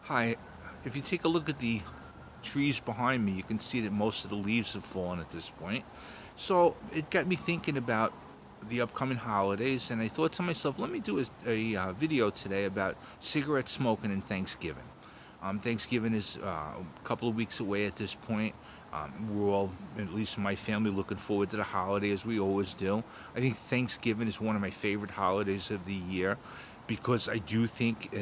Hi, if you take a look at the trees behind me, you can see that most of the leaves have fallen at this point. So it got me thinking about the upcoming holidays, and I thought to myself, let me do a video today about cigarette smoking and Thanksgiving. Thanksgiving is a couple of weeks away at this point. We're all, at least my family, looking forward to the holiday as we always do. I think Thanksgiving is one of my favorite holidays of the year because I do think,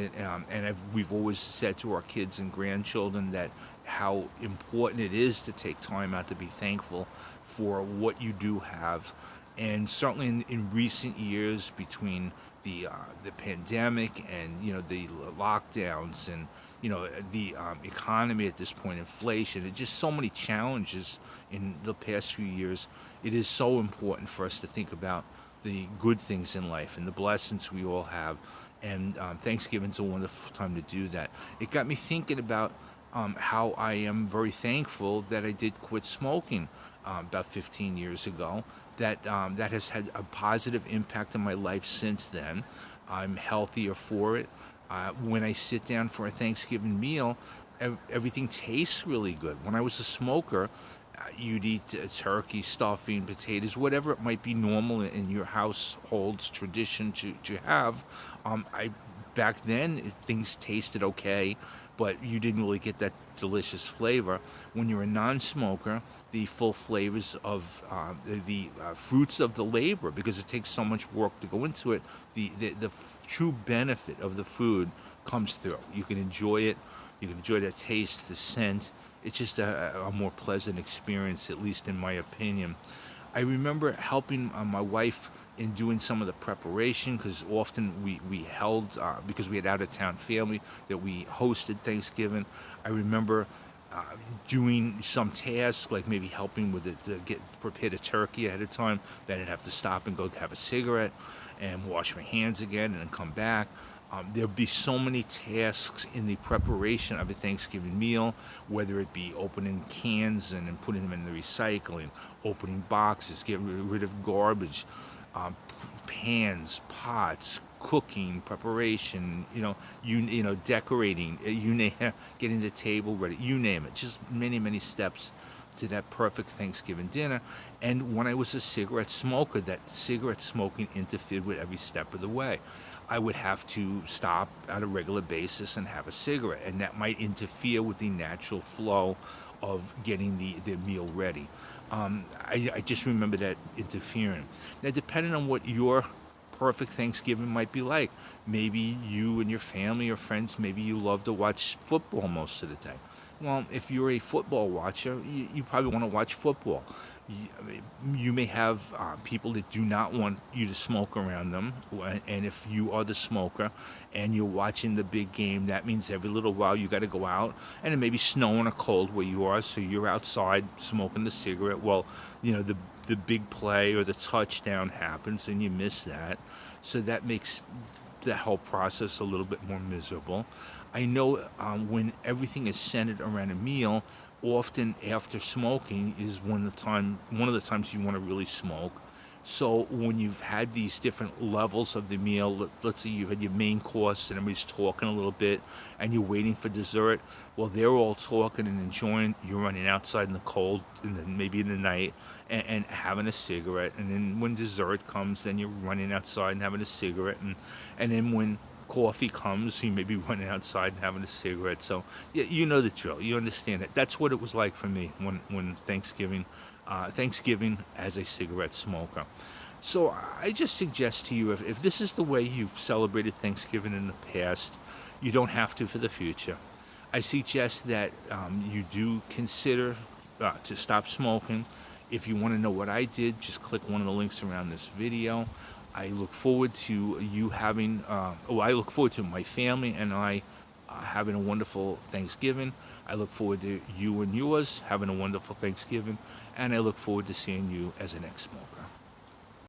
we've always said to our kids and grandchildren that how important it is to take time out to be thankful for what you do have. And certainly in recent years, between the pandemic and the lockdowns and the economy at this point, inflation, and just so many challenges in the past few years, it is so important for us to think about the good things in life and the blessings we all have. And Thanksgiving's a wonderful time to do that. It got me thinking about how I am very thankful that I did quit smoking about 15 years ago. That has had a positive impact on my life since then. I'm healthier for it. When I sit down for a Thanksgiving meal, everything tastes really good. When I was a smoker, you'd eat turkey, stuffing, potatoes, whatever it might be normal in your household's tradition to have. I Back then things tasted okay, but you didn't really get that delicious flavor. When you're a non-smoker, the full flavors of the fruits of the labor, because it takes so much work to go into it, the true benefit of the food comes through. You can enjoy it. You can enjoy the taste, the scent. It's just a more pleasant experience, at least in my opinion. I remember helping my wife in doing some of the preparation, because often we held, because we had out of town family, that we hosted Thanksgiving. I remember doing some tasks, like maybe helping with it to get prepared a turkey ahead of time. Then I'd have to stop and go have a cigarette and wash my hands again and then come back. There'd be so many tasks in the preparation of a Thanksgiving meal, whether it be opening cans and then putting them in the recycling, opening boxes, getting rid of garbage, um, pans, pots, cooking, preparation, decorating, getting the table ready, you name it. Just many, many steps to that perfect Thanksgiving dinner. And when I was a cigarette smoker, that cigarette smoking interfered with every step of the way. I would have to stop on a regular basis and have a cigarette, and that might interfere with the natural flow of getting the meal ready. I just remember that interfering. Now, depending on what your perfect Thanksgiving might be like, maybe you and your family or friends, maybe you love to watch football most of the time. Well, if you're a football watcher, you probably want to watch football. You may have people that do not want you to smoke around them, and if you are the smoker and you're watching the big game, that means every little while you got to go out, and it may be snowing or cold where you are, so you're outside smoking the cigarette. Well, the big play or the touchdown happens and you miss that, so that makes the whole process a little bit more miserable. I know when everything is centered around a meal, often after smoking is one of the times you want to really smoke. So when you've had these different levels of the meal, let's say you've had your main course and everybody's talking a little bit, and you're waiting for dessert. Well, they're all talking and enjoying. You're running outside in the cold, and then maybe in the night, and having a cigarette. And then when dessert comes, then you're running outside and having a cigarette. And then when coffee comes, you may be running outside and having a cigarette. So yeah, you know the drill. You understand it. That's what it was like for me when Thanksgiving as a cigarette smoker. So I just suggest to you, if this is the way you've celebrated Thanksgiving in the past, you don't have to for the future. I suggest that you do consider to stop smoking. If you want to know what I did, just click one of the links around this video. I look forward to I look forward to my family and I having a wonderful Thanksgiving. I look forward to you and yours having a wonderful Thanksgiving. And I look forward to seeing you as an ex-smoker.